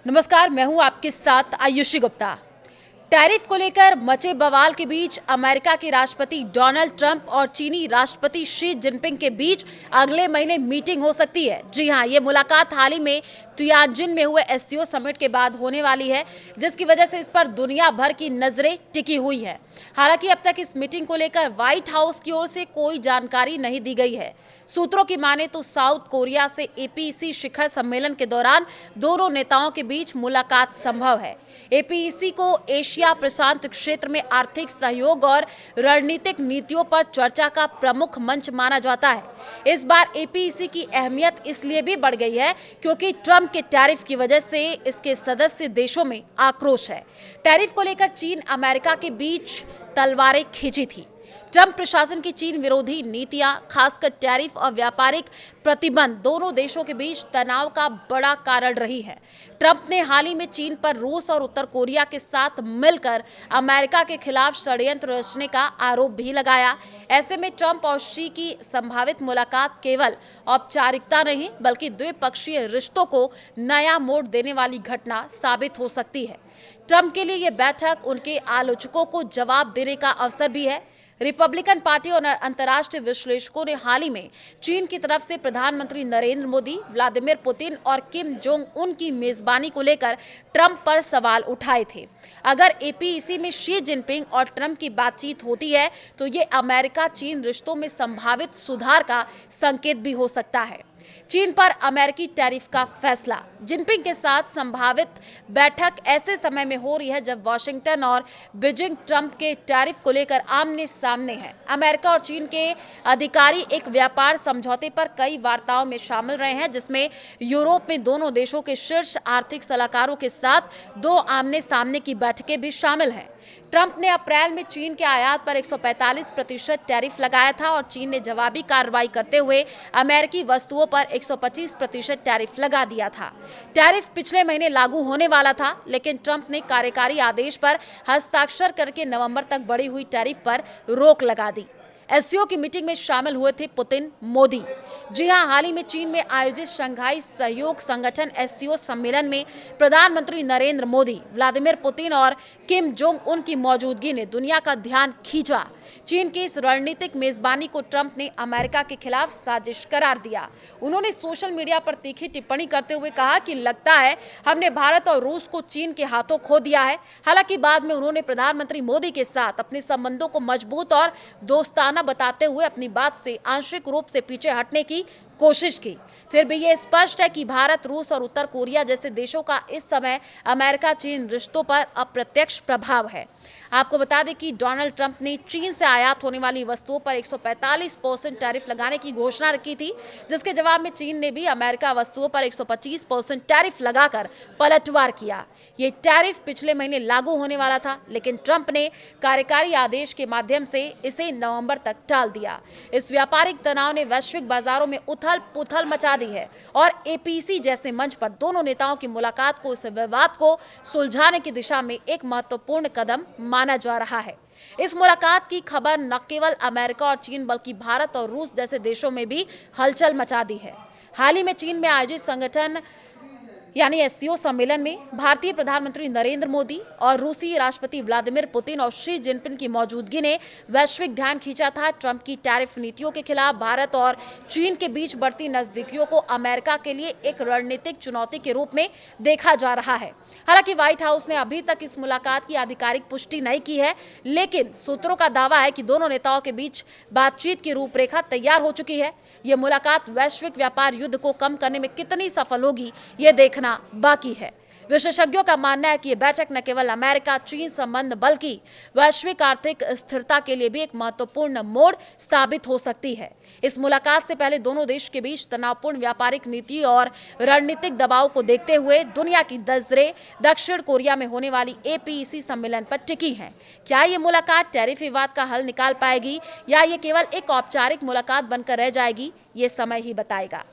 नमस्कार, मैं हूं आपके साथ आयुषी गुप्ता। टैरिफ को लेकर मचे बवाल के बीच अमेरिका के राष्ट्रपति डोनाल्ड ट्रंप और चीनी राष्ट्रपति शी जिनपिंग के बीच अगले महीने मीटिंग हो सकती है। जी हां, ये मुलाकात हाल ही में तियानजिन में हुए एससीओ समिट के बाद होने वाली है, जिसकी वजह से इस पर दुनिया भर की नजरें टिकी हुई है। हालांकि अब तक इस मीटिंग को लेकर व्हाइट हाउस की ओर से कोई जानकारी नहीं दी गई है। सूत्रों की माने तो साउथ कोरिया से एपीईसी शिखर सम्मेलन के दौरान दोनों नेताओं के बीच मुलाकात संभव है। एपीईसी को एशिया प्रशांत क्षेत्र में आर्थिक सहयोग और रणनीतिक नीतियों पर चर्चा का प्रमुख मंच माना जाता है। इस बार एपीईसी की अहमियत इसलिए भी बढ़ गई है क्योंकि ट्रंप के टैरिफ की वजह से इसके सदस्य देशों में आक्रोश है। टैरिफ को लेकर चीन अमेरिका के बीच तलवारें खींची थी। ट्रंप प्रशासन की चीन विरोधी नीतियां, खासकर टैरिफ और व्यापारिक प्रतिबंध दोनों देशों के बीच तनाव का बड़ा कारण रही है। ट्रंप ने हाल ही में चीन पर रूस और उत्तर कोरिया के साथ मिलकर अमेरिका के खिलाफ षड्यंत्र रचने का आरोप भी लगाया। ऐसे में ट्रंप और शी की संभावित मुलाकात केवल औपचारिकता नहीं बल्कि द्विपक्षीय रिश्तों को नया मोड़ देने वाली घटना साबित हो सकती है। ट्रंप के लिए यह बैठक उनके आलोचकों को जवाब देने का अवसर भी है। रिपब्लिकन पार्टी और अंतर्राष्ट्रीय विश्लेषकों ने हाल ही में चीन की तरफ से प्रधानमंत्री नरेंद्र मोदी, व्लादिमीर पुतिन और किम जोंग उन की मेजबानी को लेकर ट्रंप पर सवाल उठाए थे। अगर एपीईसी में शी जिनपिंग और ट्रंप की बातचीत होती है तो ये अमेरिका चीन रिश्तों में संभावित सुधार का संकेत भी हो सकता है। चीन पर अमेरिकी टैरिफ का फैसला। जिनपिंग के साथ संभावित बैठक ऐसे समय में हो रही है जब वॉशिंगटन और बीजिंग ट्रंप के टैरिफ को लेकर आमने सामने हैं। अमेरिका और चीन के अधिकारी एक व्यापार समझौते पर कई वार्ताओं में शामिल रहे हैं, जिसमें यूरोप में दोनों देशों के शीर्ष आर्थिक सलाहकारों के साथ 2 आमने सामने की बैठकें भी शामिल हैं। ट्रंप ने अप्रैल में चीन के आयात पर 145% टैरिफ लगाया था और चीन ने जवाबी कार्रवाई करते हुए अमेरिकी वस्तुओं पर 125% टैरिफ लगा दिया था। टैरिफ पिछले महीने लागू होने वाला था, लेकिन ट्रंप ने कार्यकारी आदेश पर हस्ताक्षर करके नवंबर तक बढ़ी हुई टैरिफ पर रोक लगा दी। एससीओ की मीटिंग में शामिल हुए थे पुतिन, मोदी। जी हां, हाल ही में चीन में आयोजित शंघाई सहयोग संगठन एससीओ सम्मेलन में प्रधानमंत्री नरेंद्र मोदी, व्लादिमीर पुतिन और किम जोंग उन की मौजूदगी ने दुनिया का ध्यान खींचा। चीन की इस रणनीतिक मेजबानी को ट्रंप ने अमेरिका के खिलाफ साजिश करार दिया। उन्होंने सोशल मीडिया पर तीखी टिप्पणी करते हुए कहा कि लगता है हमने भारत और रूस को चीन के हाथों खो दिया है। हालांकि बाद में उन्होंने प्रधानमंत्री मोदी के साथ अपने संबंधों को मजबूत और दोस्ताना बताते हुए अपनी बात से आंशिक रूप से पीछे हटने की कोशिश की। फिर भी ये स्पष्ट है कि भारत, रूस और उत्तर कोरिया जैसे देशों का इस समय अमेरिका चीन रिश्तों पर अप्रत्यक्ष प्रभाव है। आपको बता दें कि डोनाल्ड ट्रंप ने चीन से आयात होने वाली वस्तुओं पर 145% टैरिफ लगाने की घोषणा की थी, जिसके जवाब में चीन ने भी अमेरिका वस्तुओं पर 125% टैरिफ लगाकर पलटवार किया। ये टैरिफ पिछले महीने लागू होने वाला था, लेकिन ट्रंप ने कार्यकारी आदेश के माध्यम से इसे नवंबर तक टाल दिया। इस व्यापारिक तनाव ने वैश्विक बाजारों में उथल-पुथल मचा दी है और एपीईसी जैसे मंच पर दोनों नेताओं की मुलाकात को इस विवाद को सुलझाने की दिशा में एक महत्वपूर्ण कदम माना जा रहा है। इस मुलाकात की खबर न केवल अमेरिका और चीन बल्कि भारत और रूस जैसे देशों में भी हलचल मचा दी है। हाल ही में चीन में आयोजित संगठन यानी एससीओ सम्मेलन में भारतीय प्रधानमंत्री नरेंद्र मोदी और रूसी राष्ट्रपति व्लादिमीर पुतिन और शी जिनपिंग की मौजूदगी ने वैश्विक ध्यान खींचा था। ट्रंप की टैरिफ नीतियों के खिलाफ भारत और चीन के बीच बढ़ती नजदीकियों को अमेरिका के लिए एक रणनीतिक चुनौती के रूप में देखा जा रहा है। हालांकि व्हाइट हाउस ने अभी तक इस मुलाकात की आधिकारिक पुष्टि नहीं की है, लेकिन सूत्रों का दावा है कि दोनों नेताओं के बीच बातचीत की रूपरेखा तैयार हो चुकी है। यह मुलाकात वैश्विक व्यापार युद्ध को कम करने में कितनी सफल होगी, ये देखना बाकी है। विशेषज्ञों का मानना है कि यह बैठक न केवल अमेरिका चीन संबंध बल्कि वैश्विक आर्थिक स्थिरता के लिए भी एक महत्वपूर्ण मोड़ साबित हो सकती है। इस मुलाकात से पहले दोनों देश के बीच तनावपूर्ण व्यापारिक नीति और रणनीतिक दबाव को देखते हुए दुनिया की नजरें दक्षिण कोरिया में होने वाली एपीईसी सम्मेलन पर टिकी हैं। क्या ये मुलाकात टैरिफ विवाद का हल निकाल पाएगी या ये केवल एक औपचारिक मुलाकात बनकर रह जाएगी, ये समय ही बताएगा।